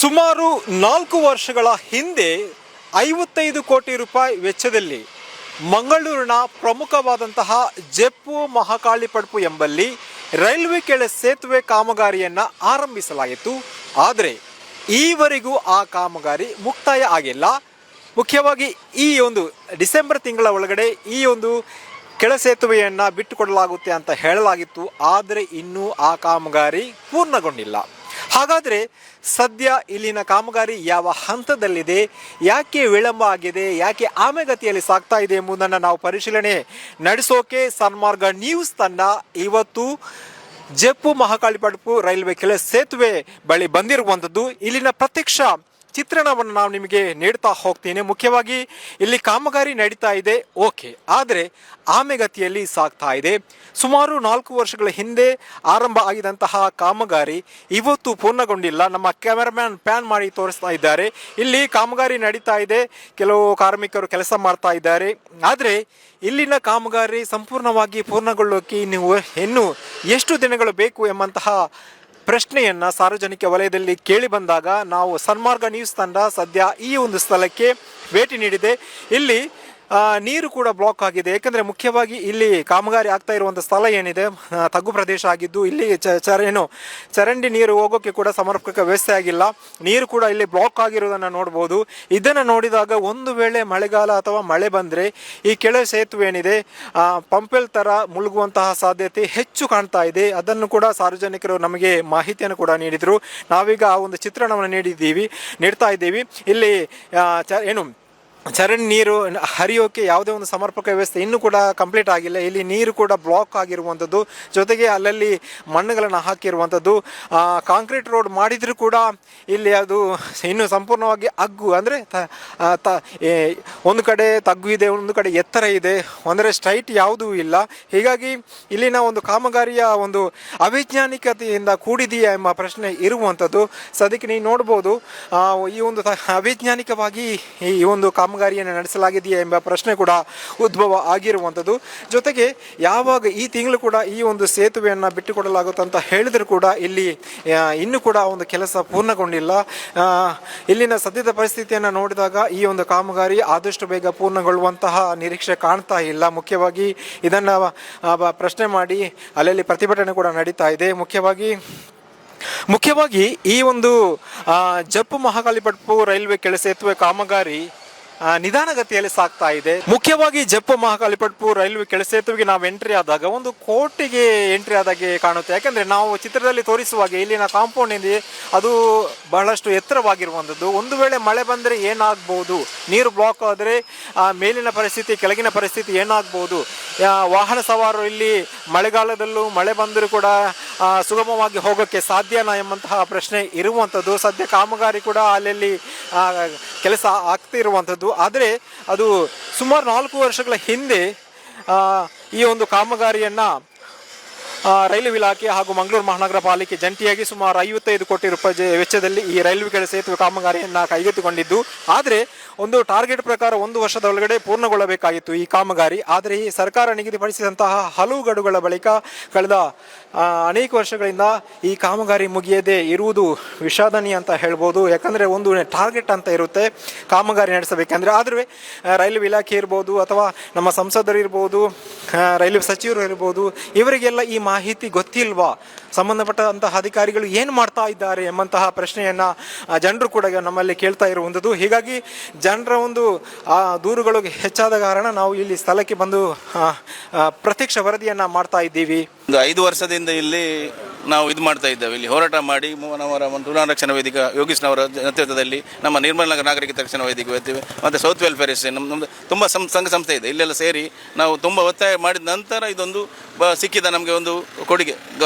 ಸುಮಾರು 4 ವರ್ಷಗಳ ಹಿಂದೆ 55 ಕೋಟಿ ರೂಪಾಯಿ ವೆಚ್ಚದಲ್ಲಿ ಮಂಗಳೂರಿನ ಪ್ರಮುಖವಾದಂತಹ ಜೆಪ್ಪು ಮಹಾಕಾಳಿಪಡ್ಪು ಎಂಬಲ್ಲಿ ರೈಲ್ವೆ ಕೆಳ ಸೇತುವೆ ಕಾಮಗಾರಿಯನ್ನು ಆರಂಭಿಸಲಾಯಿತು. ಆದರೆ ಈವರೆಗೂ ಆ ಕಾಮಗಾರಿ ಮುಕ್ತಾಯ ಆಗಿಲ್ಲ. ಮುಖ್ಯವಾಗಿ ಈ ಒಂದು ಡಿಸೆಂಬರ್ ತಿಂಗಳ ಒಳಗಡೆ ಈ ಒಂದು ಕೆಳ ಸೇತುವೆಯನ್ನು ಬಿಟ್ಟುಕೊಡಲಾಗುತ್ತೆ ಅಂತ ಹೇಳಲಾಗಿತ್ತು. ಆದರೆ ಇನ್ನೂ ಆ ಕಾಮಗಾರಿ ಪೂರ್ಣಗೊಂಡಿಲ್ಲ. ಹಾಗಾದರೆ ಸದ್ಯ ಇಲ್ಲಿನ ಕಾಮಗಾರಿ ಯಾವ ಹಂತದಲ್ಲಿದೆ, ಯಾಕೆ ವಿಳಂಬ ಆಗಿದೆ, ಯಾಕೆ ಆಮೆಗತಿಯಲ್ಲಿ ಸಾಗ್ತಾ ಇದೆ ಎಂಬುದನ್ನು ನಾವು ಪರಿಶೀಲನೆ ನಡೆಸೋಕೆ ಸನ್ಮಾರ್ಗ ನ್ಯೂಸ್ ತಂಡ ಇವತ್ತು ಜೆಪ್ಪು ಮಹಾಕಾಳಿಪಡ್ಪು ರೈಲ್ವೆ ಕೆಳ ಸೇತುವೆ ಬಳಿ ಬಂದಿರುವಂಥದ್ದು. ಇಲ್ಲಿನ ಪ್ರತ್ಯಕ್ಷ ಚಿತ್ರಣವನ್ನು ನಾವು ನಿಮಗೆ ನೀಡ್ತಾ ಹೋಗ್ತೀನಿ. ಮುಖ್ಯವಾಗಿ ಇಲ್ಲಿ ಕಾಮಗಾರಿ ನಡೀತಾ ಇದೆ, ಓಕೆ, ಆದರೆ ಆಮೆಗತಿಯಲ್ಲಿ ಸಾಗ್ತಾ ಇದೆ. ಸುಮಾರು 4 ವರ್ಷಗಳ ಹಿಂದೆ ಆರಂಭ ಆಗಿದಂತಹ ಕಾಮಗಾರಿ ಇವತ್ತು ಪೂರ್ಣಗೊಂಡಿಲ್ಲ. ನಮ್ಮ ಕ್ಯಾಮರಾಮ್ಯಾನ್ ಪ್ಯಾನ್ ಮಾಡಿ ತೋರಿಸ್ತಾ ಇದ್ದಾರೆ. ಇಲ್ಲಿ ಕಾಮಗಾರಿ ನಡೀತಾ ಇದೆ, ಕೆಲವು ಕಾರ್ಮಿಕರು ಕೆಲಸ ಮಾಡ್ತಾ ಇದ್ದಾರೆ. ಆದರೆ ಇಲ್ಲಿನ ಕಾಮಗಾರಿ ಸಂಪೂರ್ಣವಾಗಿ ಪೂರ್ಣಗೊಳ್ಳೋಕೆ ಇನ್ನು ಎಷ್ಟು ದಿನಗಳು ಬೇಕು ಎಂಬಂತಹ ಪ್ರಶ್ನೆಯನ್ನು ಸಾರ್ವಜನಿಕ ವಲಯದಲ್ಲಿ ಕೇಳಿ ಬಂದಾಗ ನಾವು ಸನ್ಮಾರ್ಗ ನ್ಯೂಸ್ ತಂಡ ಸದ್ಯ ಈ ಒಂದು ಸ್ಥಳಕ್ಕೆ ಭೇಟಿ ನೀಡಿದೆ. ಇಲ್ಲಿ ನೀರು ಕೂಡ ಬ್ಲಾಕ್ ಆಗಿದೆ. ಏಕೆಂದರೆ ಮುಖ್ಯವಾಗಿ ಇಲ್ಲಿ ಕಾಮಗಾರಿ ಆಗ್ತಾ ಇರುವಂಥ ಸ್ಥಳ ಏನಿದೆ ತಗ್ಗು ಪ್ರದೇಶ ಆಗಿದ್ದು ಇಲ್ಲಿ ಚರಂಡಿ ನೀರು ಹೋಗೋಕ್ಕೆ ಕೂಡ ಸಮರ್ಪಕ ವ್ಯವಸ್ಥೆ ಆಗಿಲ್ಲ. ನೀರು ಕೂಡ ಇಲ್ಲಿ ಬ್ಲಾಕ್ ಆಗಿರೋದನ್ನು ನೋಡ್ಬೋದು. ಇದನ್ನು ನೋಡಿದಾಗ ಒಂದು ವೇಳೆ ಮಳೆಗಾಲ ಅಥವಾ ಮಳೆ ಬಂದರೆ ಈ ಕೆಳ ಸೇತುವೆ ಏನಿದೆ ಪಂಪೆಲ್ ಥರ ಮುಳುಗುವಂತಹ ಸಾಧ್ಯತೆ ಹೆಚ್ಚು ಕಾಣ್ತಾ ಇದೆ. ಅದನ್ನು ಕೂಡ ಸಾರ್ವಜನಿಕರು ನಮಗೆ ಮಾಹಿತಿಯನ್ನು ಕೂಡ ನೀಡಿದರು. ನಾವೀಗ ಆ ಒಂದು ಚಿತ್ರಣವನ್ನು ನೀಡ್ತಾ ಇದ್ದೀವಿ. ಇಲ್ಲಿ ಚರಂಡಿ ನೀರು ಹರಿಯೋಕೆ ಯಾವುದೇ ಒಂದು ಸಮರ್ಪಕ ವ್ಯವಸ್ಥೆ ಇನ್ನೂ ಕೂಡ ಕಂಪ್ಲೀಟ್ ಆಗಿಲ್ಲ. ಇಲ್ಲಿ ನೀರು ಕೂಡ ಬ್ಲಾಕ್ ಆಗಿರುವಂಥದ್ದು, ಜೊತೆಗೆ ಅಲ್ಲಲ್ಲಿ ಮಣ್ಣುಗಳನ್ನು ಹಾಕಿರುವಂಥದ್ದು. ಕಾಂಕ್ರೀಟ್ ರೋಡ್ ಮಾಡಿದರೂ ಕೂಡ ಇಲ್ಲಿ ಅದು ಇನ್ನೂ ಸಂಪೂರ್ಣವಾಗಿ ಅಗ್ಗು, ಅಂದರೆ ಒಂದು ಕಡೆ ತಗ್ಗು ಇದೆ, ಒಂದು ಕಡೆ ಎತ್ತರ ಇದೆ, ಅಂದರೆ ಸ್ಟ್ರೈಟ್ ಯಾವುದೂ ಇಲ್ಲ. ಹೀಗಾಗಿ ಇಲ್ಲಿನ ಒಂದು ಕಾಮಗಾರಿಯ ಒಂದು ಅವೈಜ್ಞಾನಿಕತೆಯಿಂದ ಕೂಡಿದೆಯಾ ಎಂಬ ಪ್ರಶ್ನೆ ಇರುವಂಥದ್ದು. ಸದ್ಯಕ್ಕೆ ನೀವು ನೋಡ್ಬೋದು ಈ ಒಂದು ಅವೈಜ್ಞಾನಿಕವಾಗಿ ಈ ಒಂದು ಕಾಮಗಾರಿಯನ್ನು ನಡೆಸಲಾಗಿದೆಯಾ ಎಂಬ ಪ್ರಶ್ನೆ ಕೂಡ ಉದ್ಭವ ಆಗಿರುವಂಥದ್ದು. ಜೊತೆಗೆ ಯಾವಾಗ ಈ ತಿಂಗಳು ಕೂಡ ಈ ಒಂದು ಸೇತುವೆಯನ್ನು ಬಿಟ್ಟುಕೊಡಲಾಗುತ್ತೆ ಅಂತ ಹೇಳಿದರೂ ಕೂಡ ಇಲ್ಲಿ ಇನ್ನೂ ಕೂಡ ಒಂದು ಕೆಲಸ ಪೂರ್ಣಗೊಂಡಿಲ್ಲ. ಇಲ್ಲಿನ ಸದ್ಯದ ಪರಿಸ್ಥಿತಿಯನ್ನು ನೋಡಿದಾಗ ಈ ಒಂದು ಕಾಮಗಾರಿ ಆದಷ್ಟು ಬೇಗ ಪೂರ್ಣಗೊಳ್ಳುವಂತಹ ನಿರೀಕ್ಷೆ ಕಾಣ್ತಾ ಇಲ್ಲ. ಮುಖ್ಯವಾಗಿ ಇದನ್ನು ಪ್ರಶ್ನೆ ಮಾಡಿ ಅಲ್ಲಲ್ಲಿ ಪ್ರತಿಭಟನೆ ಕೂಡ ನಡೀತಾ ಇದೆ. ಮುಖ್ಯವಾಗಿ ಈ ಒಂದು ಜೆಪ್ಪು ಮಹಾಕಾಳಿಪಡ್ಪು ರೈಲ್ವೆ ಕೆಳ ಸೇತುವೆ ಕಾಮಗಾರಿ ನಿಧಾನಗತಿಯಲ್ಲಿ ಸಾಗ್ತಾ ಇದೆ. ಮುಖ್ಯವಾಗಿ ಜೆಪ್ಪು ಮಹಾಕಾಳಿಪಡ್ಪು ರೈಲ್ವೆ ಕೆಳ ಸೇತುವೆಗೆ ನಾವು ಎಂಟ್ರಿ ಆದಾಗ ಒಂದು ಕೋಟೆಗೆ ಎಂಟ್ರಿ ಆದಾಗೆ ಕಾಣುತ್ತೆ. ಯಾಕಂದರೆ ನಾವು ಚಿತ್ರದಲ್ಲಿ ತೋರಿಸುವಾಗ ಇಲ್ಲಿನ ಕಾಂಪೌಂಡ್ ಏನಿದೆ ಅದು ಬಹಳಷ್ಟು ಎತ್ತರವಾಗಿರುವಂಥದ್ದು. ಒಂದು ವೇಳೆ ಮಳೆ ಬಂದರೆ ಏನಾಗ್ಬೋದು, ನೀರು ಬ್ಲಾಕ್ ಆದರೆ ಮೇಲಿನ ಪರಿಸ್ಥಿತಿ ಕೆಳಗಿನ ಪರಿಸ್ಥಿತಿ ಏನಾಗ್ಬೋದು, ವಾಹನ ಸವಾರರು ಇಲ್ಲಿ ಮಳೆಗಾಲದಲ್ಲೂ ಮಳೆ ಬಂದರೂ ಕೂಡ ಸುಗಮವಾಗಿ ಹೋಗೋಕ್ಕೆ ಸಾಧ್ಯನಾ ಎಂಬಂತಹ ಪ್ರಶ್ನೆ ಇರುವಂಥದ್ದು. ಸದ್ಯ ಕಾಮಗಾರಿ ಕೂಡ ಅಲ್ಲಲ್ಲಿ ಕೆಲಸ ಆಗ್ತಿರುವಂಥದ್ದು. ಆದರೆ ಅದು ಸುಮಾರು 4 ವರ್ಷಗಳ ಹಿಂದೆ ಈ ಒಂದು ಕಾಮಗಾರಿಯನ್ನು ರೈಲ್ವೆ ಇಲಾಖೆ ಹಾಗೂ ಮಂಗಳೂರು ಮಹಾನಗರ ಪಾಲಿಕೆ ಜಂಟಿಯಾಗಿ ಸುಮಾರು 55 ಕೋಟಿ ರೂಪಾಯಿ ವೆಚ್ಚದಲ್ಲಿ ಈ ರೈಲ್ವೆ ಕೆಳ ಸೇತುವೆ ಕಾಮಗಾರಿಯನ್ನು ಕೈಗೆತ್ತಿಕೊಂಡಿದ್ದು. ಆದರೆ ಒಂದು ಟಾರ್ಗೆಟ್ ಪ್ರಕಾರ 1 ವರ್ಷದ ಒಳಗಡೆ ಪೂರ್ಣಗೊಳ್ಳಬೇಕಾಗಿತ್ತು ಈ ಕಾಮಗಾರಿ. ಆದರೆ ಈ ಸರ್ಕಾರ ನಿಗದಿಪಡಿಸಿದಂತಹ ಹಲವು ಗಡುಗಳ ಬಳಿಕ ಕಳೆದ ಅನೇಕ ವರ್ಷಗಳಿಂದ ಈ ಕಾಮಗಾರಿ ಮುಗಿಯದೇ ಇರುವುದು ವಿಷಾದನೀಯ ಅಂತ ಹೇಳ್ಬೋದು. ಯಾಕಂದರೆ ಒಂದು ಟಾರ್ಗೆಟ್ ಅಂತ ಇರುತ್ತೆ ಕಾಮಗಾರಿ ನಡೆಸಬೇಕಂದ್ರೆ. ಆದರೆ ರೈಲ್ವೆ ಇಲಾಖೆ ಇರ್ಬೋದು ಅಥವಾ ನಮ್ಮ ಸಂಸದರು ಇರ್ಬೋದು, ರೈಲ್ವೆ ಸಚಿವರು ಇರ್ಬೋದು, ಇವರಿಗೆಲ್ಲ ಈ ಮಾಹಿತಿ ಗೊತ್ತಿಲ್ವಾ, ಸಂಬಂಧಪಟ್ಟಂತಹ ಅಧಿಕಾರಿಗಳು ಏನು ಮಾಡ್ತಾ ಇದ್ದಾರೆ ಎಂಬಂತಹ ಪ್ರಶ್ನೆಯನ್ನು ಜನರು ಕೂಡ ನಮ್ಮಲ್ಲಿ ಕೇಳ್ತಾ ಇರುವಂಥದ್ದು. ಹೀಗಾಗಿ ಜನರ ಒಂದು ದೂರುಗಳು ಹೆಚ್ಚಾದ ಕಾರಣ ನಾವು ಇಲ್ಲಿ ಸ್ಥಳಕ್ಕೆ ಬಂದು ಪ್ರತ್ಯಕ್ಷ ವರದಿಯನ್ನು ಮಾಡ್ತಾ ಇದ್ದೀವಿ. ಒಂದು 5 ವರ್ಷದಿಂದ ಇಲ್ಲಿ ನಾವು ಇದು ಮಾಡ್ತಾ ಇದ್ದೇವೆ. ಇಲ್ಲಿ ಹೋರಾಟ ಮಾಡಿ ಮೂವನವರ ಒಂದು ಪುನರ್ರಕ್ಷಣಾ ವೇದಿಕೆ ಯೋಗೀಶ್ನವರ ನೇತೃತ್ವದಲ್ಲಿ ನಮ್ಮ ನಿರ್ಮಲ ನಗರ ನಾಗರಿಕ ರಕ್ಷಣಾ ವೇದಿಕೆ ಮತ್ತು ಸೌತ್ ವೆಲ್ಫೇರ್ ನಮ್ಮದು ತುಂಬ ಸಂಘ ಸಂಸ್ಥೆ ಇದೆ. ಇಲ್ಲೆಲ್ಲ ಸೇರಿ ನಾವು ತುಂಬ ಒತ್ತಾಯ ಮಾಡಿದ ನಂತರ ಇದೊಂದು ಸಿಕ್ಕಿದ ನಮಗೆ ಒಂದು ಕೊಡುಗೆ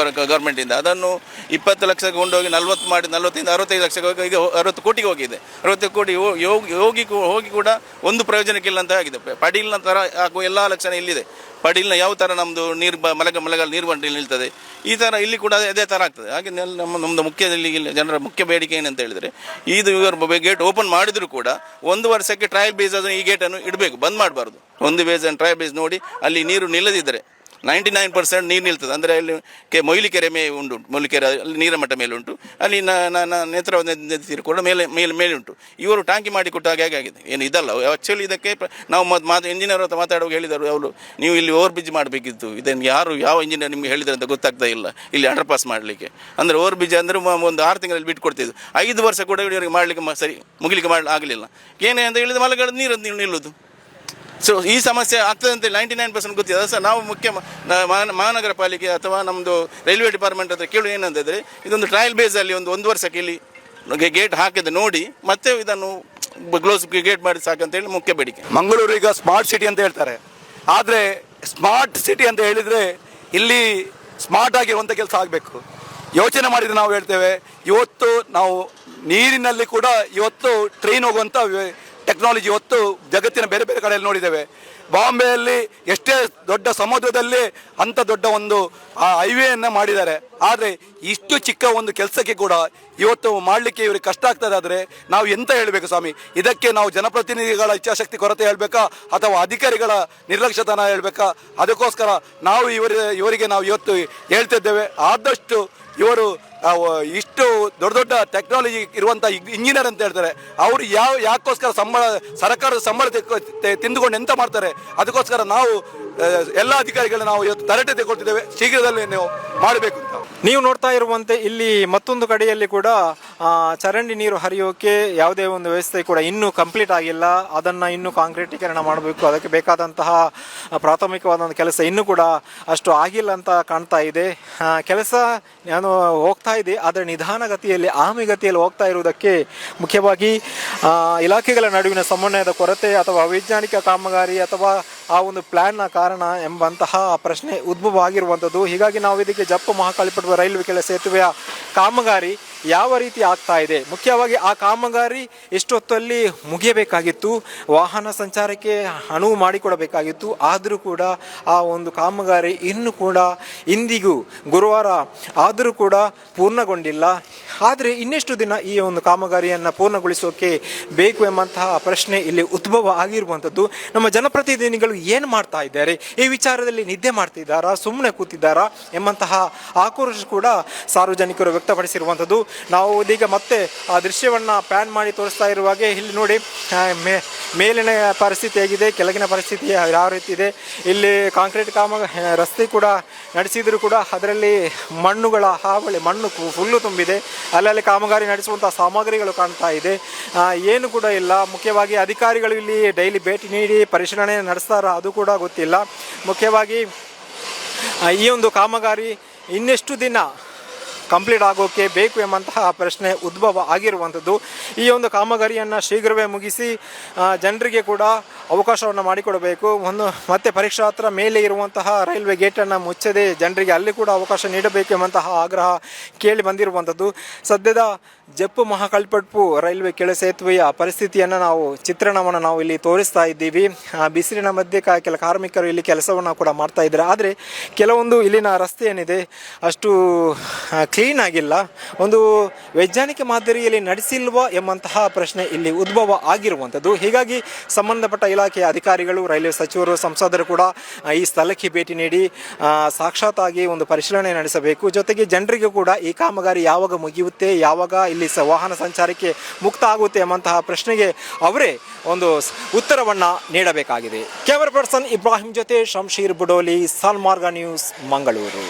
ಗೌರ್ಮೆಂಟಿಂದ. ಅದನ್ನು 20 ಲಕ್ಷಕ್ಕೆ ಕೊಂಡೋಗಿ 40 ಮಾಡಿ 45 65 ಲಕ್ಷಕ್ಕೆ ಹೋಗಿ ಈಗ 60 ಕೋಟಿಗೆ ಹೋಗಿದೆ. 60 ಕೋಟಿ ಹೋಗಿ ಕೂಡ ಒಂದು ಪ್ರಯೋಜನಕ್ಕಿಲ್ಲ ಅಂತ ಆಗಿದೆ. ಪಡೀಲ್ನ ಥರ ಆಗುವ ಎಲ್ಲ ಲಕ್ಷಣ ಇಲ್ಲಿದೆ. ಪಡೀಲ್ನ ಯಾವ ಥರ ನಮ್ಮದು ಮಳೆಗಾಲ ನೀರು ಬಂಡಿ ನಿಲ್ತದೆ, ಈ ಥರ ಇಲ್ಲಿ ಕೂಡ ಅದೇ ಥರ ಆಗ್ತದೆ. ಹಾಗೆ ನಮ್ಮದು ಜನರ ಮುಖ್ಯ ಬೇಡಿಕೆ ಏನಂತ ಹೇಳಿದರೆ, ಇವರು ಗೇಟ್ ಓಪನ್ ಮಾಡಿದರೂ ಕೂಡ 1 ವರ್ಷಕ್ಕೆ ಟ್ರಯಲ್ ಬೇಸ್ ಅದನ್ನು ಈ ಗೇಟನ್ನು ಇಡಬೇಕು, ಬಂದ್ ಮಾಡಬಾರ್ದು. ಒಂದು ಬೇಸ್ ಟ್ರಯಲ್ ಬೇಸ್ ನೋಡಿ ಅಲ್ಲಿ ನೀರು ನಿಲ್ಲದಿದ್ದರೆ 99% ನೀರು ನಿಲ್ತದೆ. ಅಂದರೆ ಅಲ್ಲಿ ಮೊಯ್ಲಿಕೆರೆ ಉಂಟು, ಮೊಯ್ಲಿಕೆರೆ ಅಲ್ಲಿ ನೀರ ಮಟ್ಟ ಮೇಲೆ ಉಂಟು, ಅಲ್ಲಿ ನೇತ್ರಾವತಿ ನದಿ ತೀರ ಕೂಡ ಮೇಲೆ ಉಂಟು. ಇವರು ಟ್ಯಾಂಕಿ ಮಾಡಿ ಕೊಟ್ಟಾಗ ಹೇಗಾಗಿದೆ, ಏನು ಇದಲ್ಲ ಆ್ಯಕ್ಚುಲಿ. ಇದಕ್ಕೆ ನಾವು ಇಂಜಿನಿಯರ್ ಹತ್ರ ಮಾತಾಡುವಾಗ ಹೇಳಿದರು ಅವರು, ನೀವು ಇಲ್ಲಿ ಓವರ್ ಬ್ರಿಡ್ಜ್ ಮಾಡಬೇಕಿತ್ತು. ಇದನ್ನು ಯಾವ ಇಂಜಿನಿಯರ್ ನಿಮಗೆ ಹೇಳಿದ್ರೆ ಅಂತ ಗೊತ್ತಾಗ್ತಾ ಇಲ್ಲ ಇಲ್ಲಿ ಅಂಡರ್ ಪಾಸ್ ಮಾಡಲಿಕ್ಕೆ. ಅಂದರೆ ಓವರ್ ಬ್ರಿಡ್ಜ್ ಅಂದರೆ ಒಂದು 6 ತಿಂಗಳಲ್ಲಿ ಬಿಟ್ಟು ಕೊಡ್ತಿದ್ದು, 5 ವರ್ಷ ಕೂಡ ಇವರಿಗೆ ಮಾಡಲಿಕ್ಕೆ ಸರಿ ಮುಗಿಲಿಕ್ಕೆ ಆಗಲಿಲ್ಲ. ಏನೇ ಅಂತ ಹೇಳಿದ್ರೆ ಮಳೆಗಾಲದ ನೀರು ನಿಲ್ಲುವುದು. ಸೊ ಈ ಸಮಸ್ಯೆ ಆಗ್ತದೆ ಅಂತ 99% ಗೊತ್ತಿದೆ ಸರ್. ನಾವು ಮಹಾನಗರ ಪಾಲಿಕೆ ಅಥವಾ ನಮ್ಮದು ರೈಲ್ವೆ ಡಿಪಾರ್ಟ್ಮೆಂಟ್ ಹತ್ರ ಕೇಳು ಏನಂತಂದರೆ, ಇದೊಂದು ಟ್ರಯಲ್ ಬೇಸಲ್ಲಿ ಒಂದು ವರ್ಷಕ್ಕೆ ಇಲ್ಲಿ ಗೇಟ್ ಹಾಕಿದ್ದು ನೋಡಿ ಮತ್ತೆ ಇದನ್ನು ಕ್ಲೋಸ್ ಗೇಟ್ ಮಾಡಿ ಸಾಕಂತೇಳಿ ಮುಖ್ಯ ಬೇಡಿಕೆ. ಮಂಗಳೂರು ಈಗ ಸ್ಮಾರ್ಟ್ ಸಿಟಿ ಅಂತ ಹೇಳ್ತಾರೆ, ಆದರೆ ಸ್ಮಾರ್ಟ್ ಸಿಟಿ ಅಂತ ಹೇಳಿದರೆ ಇಲ್ಲಿ ಸ್ಮಾರ್ಟ್ ಆಗಿರುವಂಥ ಕೆಲಸ ಆಗಬೇಕು. ಯೋಚನೆ ಮಾಡಿದರೆ ನಾವು ಹೇಳ್ತೇವೆ, ಇವತ್ತು ನಾವು ನೀರಿನಲ್ಲಿ ಕೂಡ ಇವತ್ತು ಟ್ರೈನ್ ಹೋಗುವಂಥ ಟೆಕ್ನಾಲಜಿ ಇವತ್ತು ಜಗತ್ತಿನ ಬೇರೆ ಬೇರೆ ಕಡೆಯಲ್ಲಿ ನೋಡಿದ್ದೇವೆ. ಬಾಂಬೆಯಲ್ಲಿ ಎಷ್ಟೇ ದೊಡ್ಡ ಸಮುದ್ರದಲ್ಲಿ ಅಂಥ ದೊಡ್ಡ ಒಂದು ಹೈವೇಯನ್ನು ಮಾಡಿದ್ದಾರೆ. ಆದರೆ ಇಷ್ಟು ಚಿಕ್ಕ ಒಂದು ಕೆಲಸಕ್ಕೆ ಕೂಡ ಇವತ್ತು ಮಾಡಲಿಕ್ಕೆ ಇವರಿಗೆ ಕಷ್ಟ ಆಗ್ತದೆ. ಆದರೆ ನಾವು ಎಂತ ಹೇಳಬೇಕು ಸ್ವಾಮಿ, ಇದಕ್ಕೆ ನಾವು ಜನಪ್ರತಿನಿಧಿಗಳ ಇಚ್ಛಾಶಕ್ತಿ ಕೊರತೆ ಹೇಳಬೇಕಾ ಅಥವಾ ಅಧಿಕಾರಿಗಳ ನಿರ್ಲಕ್ಷ್ಯತನ ಹೇಳಬೇಕಾ? ಅದಕ್ಕೋಸ್ಕರ ನಾವು ಇವರಿಗೆ ನಾವು ಇವತ್ತು ಹೇಳ್ತಿದ್ದೇವೆ, ಆದಷ್ಟು ಇವರು ಇಷ್ಟು ದೊಡ್ಡ ದೊಡ್ಡ ಟೆಕ್ನಾಲಜಿ ಇರುವಂಥ ಇಂಜಿನಿಯರ್ ಅಂತ ಹೇಳ್ತಾರೆ, ಅವರು ಯಾಕೋಸ್ಕರ ಸರ್ಕಾರದ ಸಂಬಳ ತಿಂದುಕೊಂಡು ಎಂತ ಮಾಡ್ತಾರೆ? ಅದಕ್ಕೋಸ್ಕರ ನಾವು ಎಲ್ಲ ಅಧಿಕಾರಿಗಳನ್ನ ನಾವು ಇವತ್ತು ತರಟೆ ತೆಗೊಳ್ತಿದ್ದೇವೆ, ಶೀಘ್ರದಲ್ಲೇ ನೀವು ಮಾಡಬೇಕು ಅಂತ. ನೀವು ನೋಡ್ತಾ ಇರುವಂತೆ ಇಲ್ಲಿ ಮತ್ತೊಂದು ಕಡೆಯಲ್ಲಿ ಕೂಡ ಚರಂಡಿ ನೀರು ಹರಿಯೋಕೆ ಯಾವುದೇ ಒಂದು ವ್ಯವಸ್ಥೆ ಕೂಡ ಇನ್ನೂ ಕಂಪ್ಲೀಟ್ ಆಗಿಲ್ಲ. ಅದನ್ನು ಇನ್ನೂ ಕಾಂಕ್ರೀಟೀಕರಣ ಮಾಡಬೇಕು. ಅದಕ್ಕೆ ಬೇಕಾದಂತಹ ಪ್ರಾಥಮಿಕವಾದ ಕೆಲಸ ಇನ್ನೂ ಕೂಡ ಅಷ್ಟು ಆಗಿಲ್ಲ ಅಂತ ಕಾಣ್ತಾ ಇದೆ. ಕೆಲಸ ನಾನು ಹೋಗ್ತಾ ಇದೆ, ಆದರೆ ನಿಧಾನಗತಿಯಲ್ಲಿ ಆಮೆಗತಿಯಲ್ಲಿ ಹೋಗ್ತಾ ಇರುವುದಕ್ಕೆ ಮುಖ್ಯವಾಗಿ ಇಲಾಖೆಗಳ ನಡುವಿನ ಸಮನ್ವಯದ ಕೊರತೆ ಅಥವಾ ಅವೈಜ್ಞಾನಿಕ ಕಾಮಗಾರಿ ಅಥವಾ ಆ ಒಂದು ಪ್ಲ್ಯಾನ್ನ ಕಾರಣ ಎಂಬಂತಹ ಪ್ರಶ್ನೆ ಉದ್ಭವ ಆಗಿರುವಂಥದ್ದು. ಹೀಗಾಗಿ ನಾವು ಇದಕ್ಕೆ ಜಪ್ಪು ಮಹಾಕಾಳಿಪಟ್ಟಣ ರೈಲ್ವೆ ಕೆಳ ಸೇತುವೆಯ ಕಾಮಗಾರಿ ಯಾವ ರೀತಿ ಆಗ್ತಾ ಇದೆ, ಮುಖ್ಯವಾಗಿ ಆ ಕಾಮಗಾರಿ ಎಷ್ಟೊತ್ತಲ್ಲಿ ಮುಗಿಯಬೇಕಾಗಿತ್ತು, ವಾಹನ ಸಂಚಾರಕ್ಕೆ ಅನುವು ಮಾಡಿಕೊಡಬೇಕಾಗಿತ್ತು. ಆದರೂ ಕೂಡ ಆ ಒಂದು ಕಾಮಗಾರಿ ಇನ್ನೂ ಕೂಡ ಇಂದಿಗೂ ಗುರುವಾರ ಆದರೂ ಕೂಡ ಪೂರ್ಣಗೊಂಡಿಲ್ಲ. ಆದರೆ ಇನ್ನೆಷ್ಟು ದಿನ ಈ ಒಂದು ಕಾಮಗಾರಿಯನ್ನು ಪೂರ್ಣಗೊಳಿಸೋಕೆ ಬೇಕು ಎಂಬಂತಹ ಪ್ರಶ್ನೆ ಇಲ್ಲಿ ಉದ್ಭವ ಆಗಿರುವಂಥದ್ದು. ನಮ್ಮ ಜನಪ್ರತಿನಿಧಿಗಳು ಏನು ಮಾಡ್ತಾ ಇದ್ದಾರೆ, ಈ ವಿಚಾರದಲ್ಲಿ ನಿದ್ದೆ ಮಾಡ್ತಿದ್ದಾರಾ, ಸುಮ್ಮನೆ ಕೂತಿದ್ದಾರಾ ಎಂಬಂತಹ ಆಕ್ರೋಶ ಕೂಡ ಸಾರ್ವಜನಿಕರು ವ್ಯಕ್ತಪಡಿಸಿರುವಂಥದ್ದು. ನಾವು ಇದೀಗ ಮತ್ತೆ ಆ ದೃಶ್ಯವನ್ನು ಪ್ಯಾನ್ ಮಾಡಿ ತೋರಿಸ್ತಾ ಇರುವಾಗೆ ಇಲ್ಲಿ ನೋಡಿ ಮೇಲಿನ ಪರಿಸ್ಥಿತಿ ಹೇಗಿದೆ, ಕೆಳಗಿನ ಪರಿಸ್ಥಿತಿ ಯಾವ ರೀತಿ ಇದೆ. ಇಲ್ಲಿ ಕಾಂಕ್ರೀಟ್ ರಸ್ತೆ ಕೂಡ ನಡೆಸಿದರೂ ಕೂಡ ಅದರಲ್ಲಿ ಮಣ್ಣುಗಳ ಹಾವಳಿ, ಮಣ್ಣು ಫುಲ್ಲು ತುಂಬಿದೆ. ಅಲ್ಲಲ್ಲಿ ಕಾಮಗಾರಿ ನಡೆಸುವಂಥ ಸಾಮಗ್ರಿಗಳು ಕಾಣ್ತಾ ಇದೆ, ಏನು ಕೂಡ ಇಲ್ಲ. ಮುಖ್ಯವಾಗಿ ಅಧಿಕಾರಿಗಳು ಇಲ್ಲಿ ಡೈಲಿ ಭೇಟಿ ನೀಡಿ ಪರಿಶೀಲನೆ ನಡೆಸ್ತಾರ ಅದು ಕೂಡ ಗೊತ್ತಿಲ್ಲ. ಮುಖ್ಯವಾಗಿ ಈ ಒಂದು ಕಾಮಗಾರಿ ಇನ್ನೆಷ್ಟು ದಿನ ಕಂಪ್ಲೀಟ್ ಆಗೋಕ್ಕೆ ಬೇಕು ಎಂಬಂತಹ ಪ್ರಶ್ನೆ ಉದ್ಭವ ಆಗಿರುವಂಥದ್ದು. ಈ ಒಂದು ಕಾಮಗಾರಿಯನ್ನು ಶೀಘ್ರವೇ ಮುಗಿಸಿ ಜನರಿಗೆ ಕೂಡ ಅವಕಾಶವನ್ನು ಮಾಡಿಕೊಡಬೇಕು. ಮತ್ತೆ ಪರೀಕ್ಷಾ ಹತ್ರ ಮೇಲೆ ಇರುವಂತಹ ರೈಲ್ವೆ ಗೇಟನ್ನು ಮುಚ್ಚದೆ ಜನರಿಗೆ ಅಲ್ಲಿ ಕೂಡ ಅವಕಾಶ ನೀಡಬೇಕು ಎಂಬಂತಹ ಆಗ್ರಹ ಕೇಳಿ ಬಂದಿರುವಂಥದ್ದು. ಸದ್ಯದ ಜಪ್ಪು ಮಹಾಕಾಳಿಪಟ್ಟಣ ರೈಲ್ವೆ ಕೆಳ ಸೇತುವೆಯ ಪರಿಸ್ಥಿತಿಯನ್ನು ಚಿತ್ರಣವನ್ನು ನಾವು ಇಲ್ಲಿ ತೋರಿಸ್ತಾ ಇದ್ದೀವಿ. ಬಿಸಿಲಿನ ಮಧ್ಯೆ ಕೆಲ ಕಾರ್ಮಿಕರು ಇಲ್ಲಿ ಕೆಲಸವನ್ನು ಕೂಡ ಮಾಡ್ತಾ ಇದ್ದಾರೆ. ಆದರೆ ಕೆಲವೊಂದು ಇಲ್ಲಿನ ರಸ್ತೆ ಏನಿದೆ ಅಷ್ಟು ಕ್ಲೀನ್ ಆಗಿಲ್ಲ, ಒಂದು ವೈಜ್ಞಾನಿಕ ಮಾದರಿಯಲ್ಲಿ ನಡೆಸಿಲ್ವಾ ಎಂಬಂತಹ ಪ್ರಶ್ನೆ ಇಲ್ಲಿ ಉದ್ಭವ ಆಗಿರುವಂಥದ್ದು. ಹೀಗಾಗಿ ಸಂಬಂಧಪಟ್ಟ ಇಲಾಖೆಯ ಅಧಿಕಾರಿಗಳು, ರೈಲ್ವೆ ಸಚಿವರು, ಸಂಸದರು ಕೂಡ ಈ ಸ್ಥಳಕ್ಕೆ ಭೇಟಿ ನೀಡಿ ಸಾಕ್ಷಾತ್ತಾಗಿ ಒಂದು ಪರಿಶೀಲನೆ ನಡೆಸಬೇಕು. ಜೊತೆಗೆ ಜನರಿಗೂ ಕೂಡ ಈ ಕಾಮಗಾರಿ ಯಾವಾಗ ಮುಗಿಯುತ್ತೆ, ಯಾವಾಗ ಇಲ್ಲಿ ವಾಹನ ಸಂಚಾರಕ್ಕೆ ಮುಕ್ತ ಆಗುತ್ತೆ ಎಂಬಂತಹ ಪ್ರಶ್ನೆಗೆ ಅವರೇ ಒಂದು ಉತ್ತರವನ್ನು ನೀಡಬೇಕಾಗಿದೆ. ಕ್ಯಾಮರಾ ಪರ್ಸನ್ ಇಬ್ರಾಹಿಂ ಜೊತೆ ಶಂಶೀರ್ ಬುಡೋಲಿ, ಸನ್ಮಾರ್ಗ ನ್ಯೂಸ್, ಮಂಗಳೂರು.